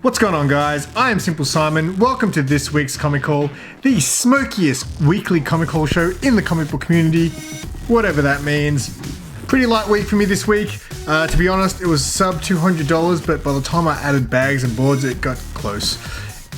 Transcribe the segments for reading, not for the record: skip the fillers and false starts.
What's going on, guys? I am Simple Simon. Welcome to this week's Comic Haul, the smokiest weekly comic haul show in the comic book community, whatever that means. Pretty light week for me this week. To be honest, it was sub $200, but by the time I added bags and boards, it got close.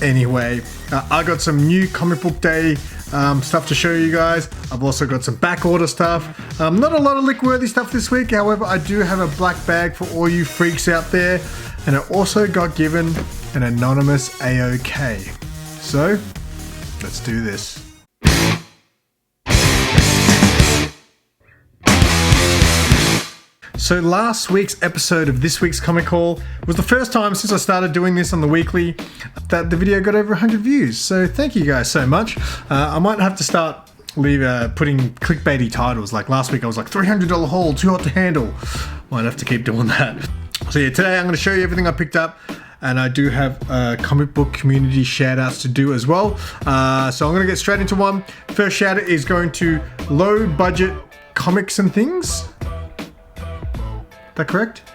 Anyway, I got some new comic book day stuff to show you guys. I've also got some back order stuff. Not a lot of lick-worthy stuff this week, however, I do have a black bag for all you freaks out there. And I also got given an anonymous AOK. So, let's do this. So last week's episode of this week's Comic Haul was the first time since I started doing this on the weekly that the video got over 100 views. So thank you guys so much. I might have to start putting clickbaity titles. Like last week I was like, $300 haul, too hot to handle. Might have to keep doing that. So yeah, today I'm going to show you everything I picked up, and I do have comic book community shout outs to do as well. So I'm going to get straight into one. First shout out is going to Low Budget Comics and Things. Is that correct?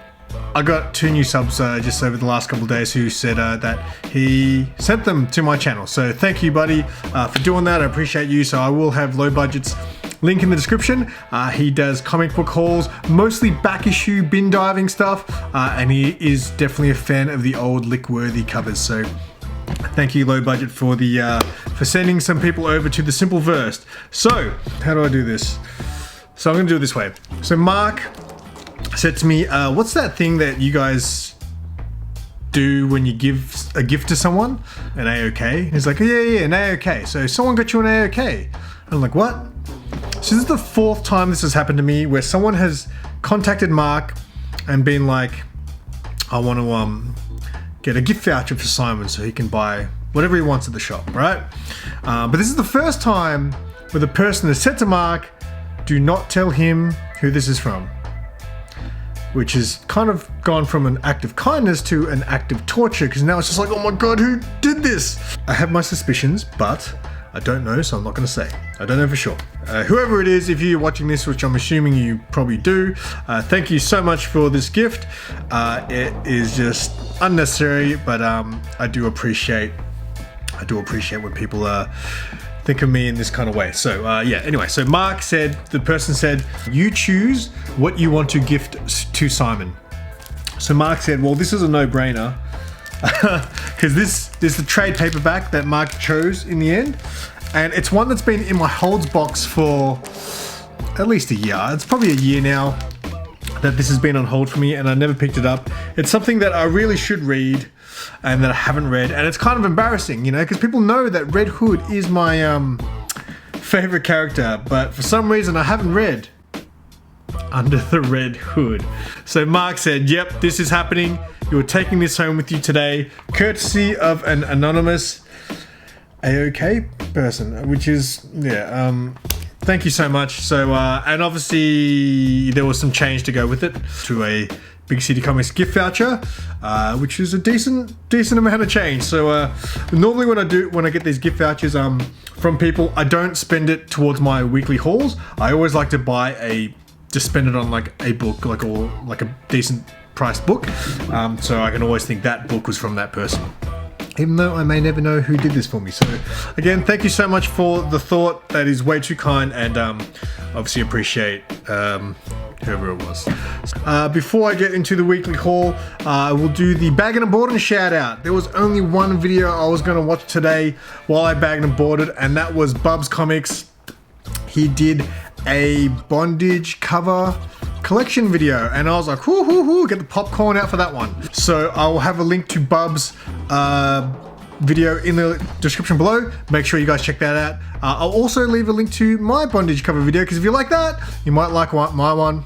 I got 2 new subs just over the last couple of days who said that he sent them to my channel. So thank you, buddy, for doing that. I appreciate you. So I will have Low Budget's link in the description. He does comic book hauls, mostly back issue bin diving stuff, and he is definitely a fan of the old lick-worthy covers. So thank you, Low Budget, for sending some people over to the Simple Versed. So how do I do this? So I'm going to do it this way. So Mark said to me, what's that thing that you guys do when you give a gift to someone? An AOK? He's like, yeah, an AOK. So someone got you an AOK. I'm like, what? So this is the 4th time this has happened to me, where someone has contacted Mark and been like, I want to get a gift voucher for Simon so he can buy whatever he wants at the shop, right? But this is the first time where the person has said to Mark, do not tell him who this is from. Which has kind of gone from an act of kindness to an act of torture, because now it's just like, oh my god, who did this? I have my suspicions, but I don't know, so I'm not going to say. I don't know for sure. Whoever it is, if you're watching this, which I'm assuming you probably do, thank you so much for this gift. It is just unnecessary, but I do appreciate when people think of me in this kind of way. So yeah, anyway, so Mark said, the person said, you choose what you want to gift to Simon. So Mark said, well, this is a no-brainer, because this is the trade paperback that Mark chose in the end, and it's one that's been in my holds box for at least a year. It's probably a year now that this has been on hold for me, and I never picked it up. It's something that I really should read and that I haven't read, and it's kind of embarrassing, you know, because people know that Red Hood is my favorite character, but for some reason I haven't read Under the Red Hood. So Mark said, yep, this is happening. You're taking this home with you today, courtesy of an anonymous AOK person, which is, yeah, thank you so much. So, and obviously there was some change to go with it, to a Big City Comics gift voucher, which is a decent amount of change. So normally when I get these gift vouchers from people, I don't spend it towards my weekly hauls. I always like to just spend it on like a book, like a decent priced book. So I can always think that book was from that person, even though I may never know who did this for me. So again, thank you so much for the thought. That is way too kind, and obviously appreciate whoever it was. Before I get into the weekly haul, I will do the bagging and boarding shout out. There was only one video I was going to watch today while I bagged and boarded, and that was BUB'S Comics. He did a Bondage cover collection video, and I was like, whoo, get the popcorn out for that one. So I will have a link to BUB'S video in the description below. Make sure you guys check that out. I'll also leave a link to my Bondage cover video, because if you like that, you might like my one.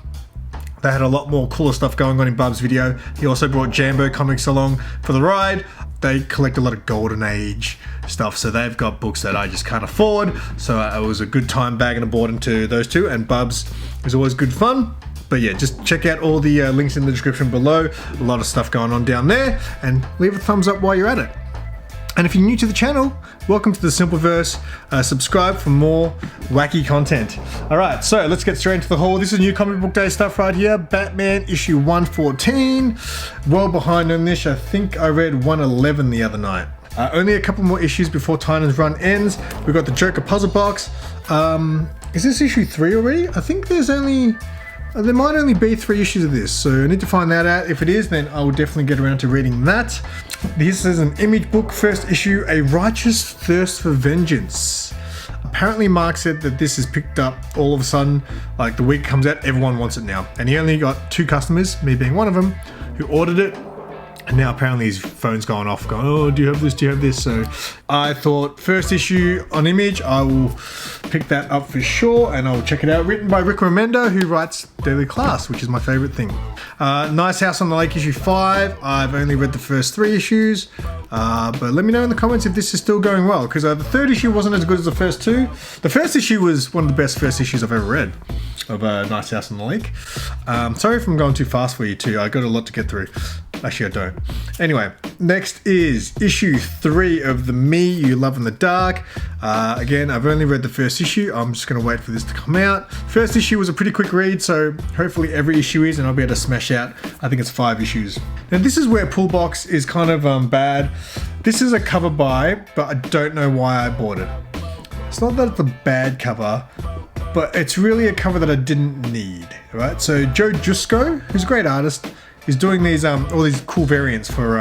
They had a lot more cooler stuff going on in BUB'S video. He also brought Jambo Comics along for the ride. They collect a lot of Golden Age stuff, so they've got books that I just can't afford. So it was a good time bagging and boarding to those two, and BUB'S is always good fun. But yeah, just check out all the links in the description below. A lot of stuff going on down there, and leave a thumbs up while you're at it. And if you're new to the channel, welcome to the Simpleverse. Subscribe for more wacky content. All right, so let's get straight into the haul. This is new comic book day stuff right here. Batman issue 114. Well behind on this. I think I read 111 the other night. Only a couple more issues before Tynan's run ends. We've got the Joker puzzle box. Is this issue 3 already? I think there might only be 3 issues of this, so I need to find that out. If it is, then I will definitely get around to reading that. This is an Image book, first issue, A Righteous Thirst for Vengeance. Apparently Mark said that this is picked up all of a sudden, like the week it comes out, everyone wants it now. And he only got 2 customers, me being one of them, who ordered it. And now apparently his phone's going off going, oh, do you have this, do you have this? So I thought first issue on Image, I will pick that up for sure and I'll check it out. Written by Rick Remender, who writes Daily Class, which is my favorite thing. Nice House on the Lake issue 5. I've only read the first 3 issues, but let me know in the comments if this is still going well, because the 3rd issue wasn't as good as the first 2. The first issue was one of the best first issues I've ever read of Nice House on the Lake. Sorry if I'm going too fast for you too. I got a lot to get through. Actually, I don't. Anyway, next is issue 3 of the Me You Love in the Dark. Again, I've only read the first issue. I'm just going to wait for this to come out. First issue was a pretty quick read, so hopefully every issue is, and I'll be able to smash out, I think it's 5 issues. Now, this is where Pull Box is kind of bad. This is a cover buy, but I don't know why I bought it. It's not that it's a bad cover, but it's really a cover that I didn't need, right? So Joe Jusko, who's a great artist, is doing these all these cool variants for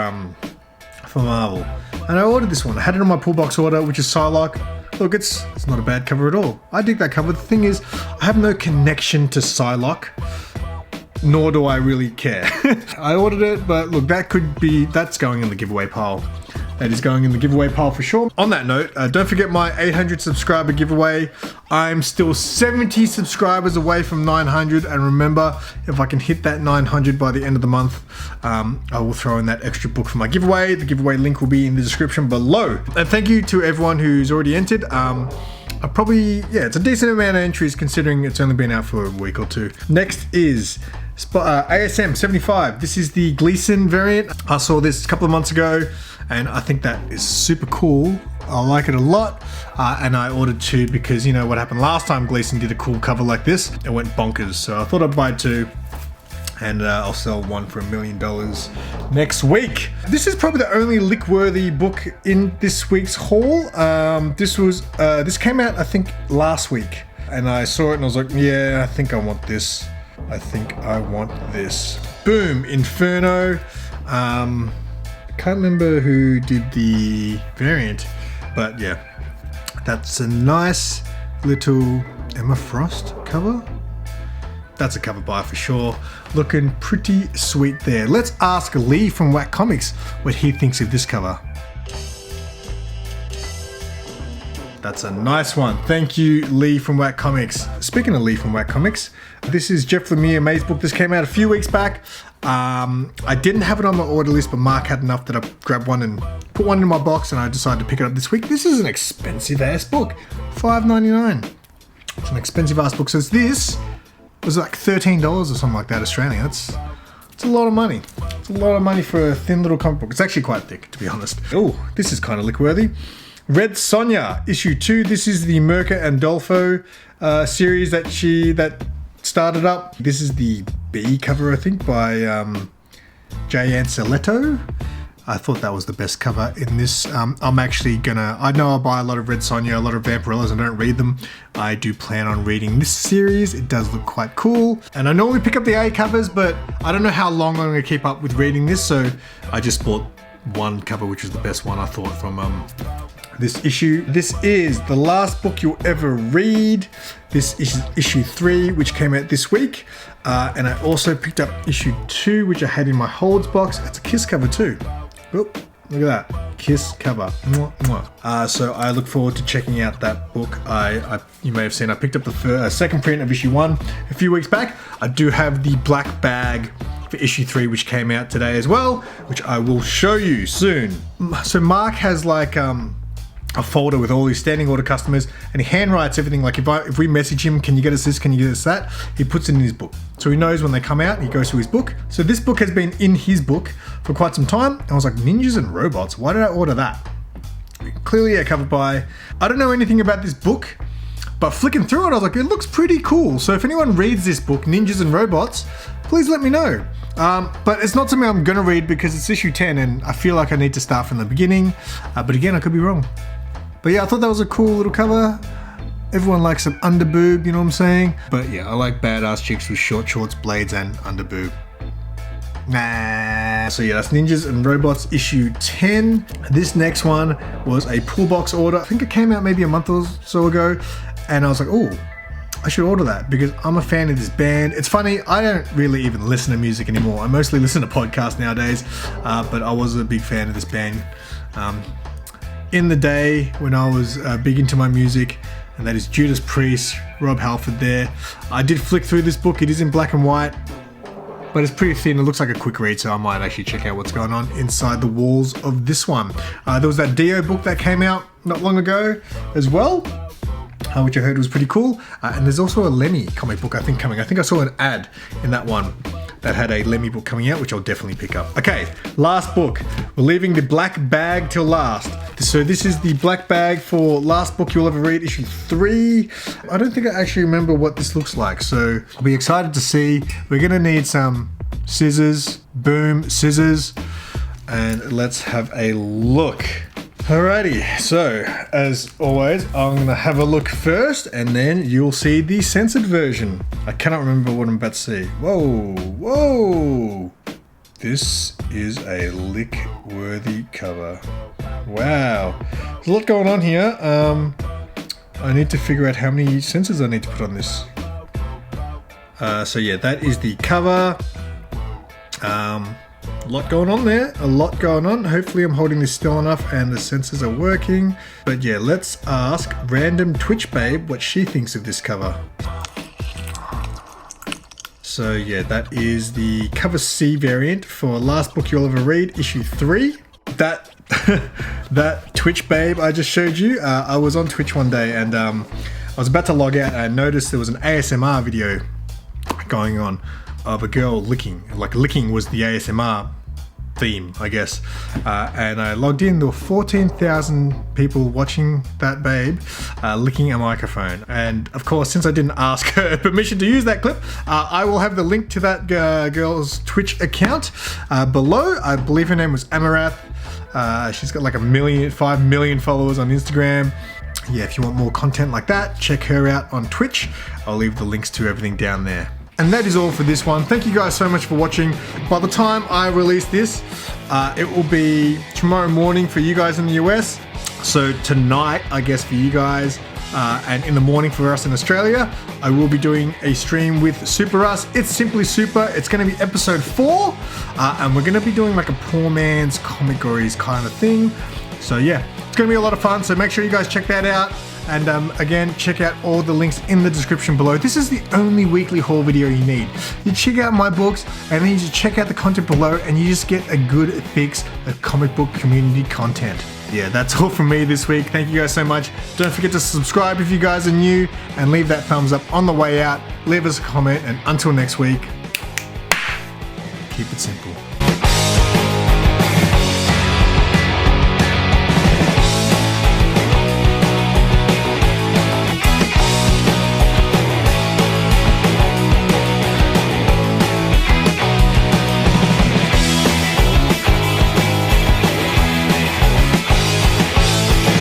Marvel, and I ordered this one. I had it on my Pull Box order, which is Psylocke. Look, it's not a bad cover at all. I dig that cover. The thing is, I have no connection to Psylocke, nor do I really care. I ordered it, but look, that's going in the giveaway pile. That is going in the giveaway pile for sure. On that note, don't forget my 800 subscriber giveaway. I'm still 70 subscribers away from 900, and remember, if I can hit that 900 by the end of the month, I will throw in that extra book for my giveaway. The giveaway link will be in the description below. And thank you to everyone who's already entered. It's a decent amount of entries considering it's only been out for a week or 2. Next is ASM 75. This is the Gleason variant. I saw this a couple of months ago, and I think that is super cool. I like it a lot, and I ordered 2 because you know what happened last time Gleason did a cool cover like this. It went bonkers, so I thought I'd buy 2, and I'll sell 1 for $1 million next week. This is probably the only lick-worthy book in this week's haul. This came out I think last week, and I saw it and I was like, yeah, I think I want this. I think I want this. Boom, Inferno. Can't remember who did the variant, but yeah, that's a nice little Emma Frost cover. That's a cover buy for sure. Looking pretty sweet there. Let's ask Lee from Whack Comics what he thinks of this cover. That's a nice one. Thank you, Lee from Whack Comics. Speaking of Lee from Whack Comics, this is Jeff Lemire May's book. This came out a few weeks back. I didn't have it on my order list, but Mark had enough that I grabbed one and put one in my box, and I decided to pick it up this week. This is an expensive ass book, $5.99. It's an expensive ass book. So this was like $13 or something like that Australian. It's a lot of money. It's a lot of money for a thin little comic book. It's actually quite thick, to be honest. Oh, this is kind of lick-worthy. Red Sonja, issue 2. This is the Mirka Andolfo series that started up. This is the B cover, I think, by Jay Anceletto. I thought that was the best cover in this. I'm actually gonna, I know I buy a lot of Red Sonja, a lot of Vampirillas, and don't read them. I do plan on reading this series. It does look quite cool. And I normally pick up the A covers, but I don't know how long I'm gonna keep up with reading this, so I just bought one cover, which was the best one I thought from this issue. This is the last book you'll ever read. This is issue 3, which came out this week. And I also picked up issue 2, which I had in my holds box. It's a Kiss cover too. Oh, look at that. Kiss cover. Mwah, mwah. So I look forward to checking out that book. You may have seen I picked up the second print of issue 1 a few weeks back. I do have the black bag for issue 3, which came out today as well, which I will show you soon. So Mark has like a folder with all his standing order customers, and he handwrites everything. Like if we message him, can you get us this, can you get us that, he puts it in his book. So he knows when they come out, he goes through his book. So this book has been in his book for quite some time. I was like, Ninjas and Robots, why did I order that? clearly a cover by. I don't know anything about this book, but flicking through it, I was like, it looks pretty cool. So if anyone reads this book, Ninjas and Robots, please let me know. But it's not something I'm gonna read because it's issue 10 and I feel like I need to start from the beginning. But again, I could be wrong. But yeah, I thought that was a cool little cover. Everyone likes some underboob, you know what I'm saying? But yeah, I like badass chicks with short shorts, blades, and underboob. Nah. So yeah, that's Ninjas and Robots issue 10. This next one was a pull box order. I think it came out maybe a month or so ago. And I was like, oh, I should order that because I'm a fan of this band. It's funny, I don't really even listen to music anymore. I mostly listen to podcasts nowadays, but I was a big fan of this band in the day when I was big into my music, and that is Judas Priest, Rob Halford there. I did flick through this book. It is in black and white, but it's pretty thin. It looks like a quick read, so I might actually check out what's going on inside the walls of this one. There was that Dio book that came out not long ago as well, which I heard was pretty cool. And there's also a Lemmy comic book I think coming. I think I saw an ad in that one that had a Lemmy book coming out, which I'll definitely pick up. Okay, last book. We're leaving the black bag till last. So this is the black bag for Last Book You'll Ever Read, issue 3. I don't think I actually remember what this looks like, so I'll be excited to see. We're gonna need some scissors, boom, scissors, and let's have a look. Alrighty, so as always, I'm gonna have a look first and then you'll see the censored version. I cannot remember what I'm about to see. Whoa, whoa. This is a lick-worthy cover. Wow, there's a lot going on here. I need to figure out how many censors I need to put on this. So yeah, that is the cover. A lot going on there, a lot going on. Hopefully I'm holding this still enough and the sensors are working. But yeah, let's ask random Twitch babe what she thinks of this cover. So yeah, that is the cover C variant for Last Book You'll Ever Read, issue 3. That Twitch babe I just showed you, I was on Twitch one day and I was about to log out and I noticed there was an ASMR video going on of a girl licking. Like licking was the ASMR theme, I guess. And I logged in, there were 14,000 people watching that babe licking a microphone. And of course, since I didn't ask her permission to use that clip, I will have the link to that girl's Twitch account below. I believe her name was Amarath. She's got like 5 million followers on Instagram. Yeah, if you want more content like that, check her out on Twitch. I'll leave the links to everything down there. And that is all for this one. Thank you guys so much for watching. By the time I release this, it will be tomorrow morning for you guys in the US. So tonight, I guess for you guys, and in the morning for us in Australia, I will be doing a stream with Super Us. It's Simply Super. It's going to be episode 4. And we're going to be doing like a poor man's comic gories kind of thing. So yeah, it's going to be a lot of fun. So make sure you guys check that out. And again, check out all the links in the description below. This is the only weekly haul video you need. You check out my books and then you just check out the content below and you just get a good fix of comic book community content. Yeah, that's all from me this week. Thank you guys so much. Don't forget to subscribe if you guys are new and leave that thumbs up on the way out. Leave us a comment and until next week, keep it simple.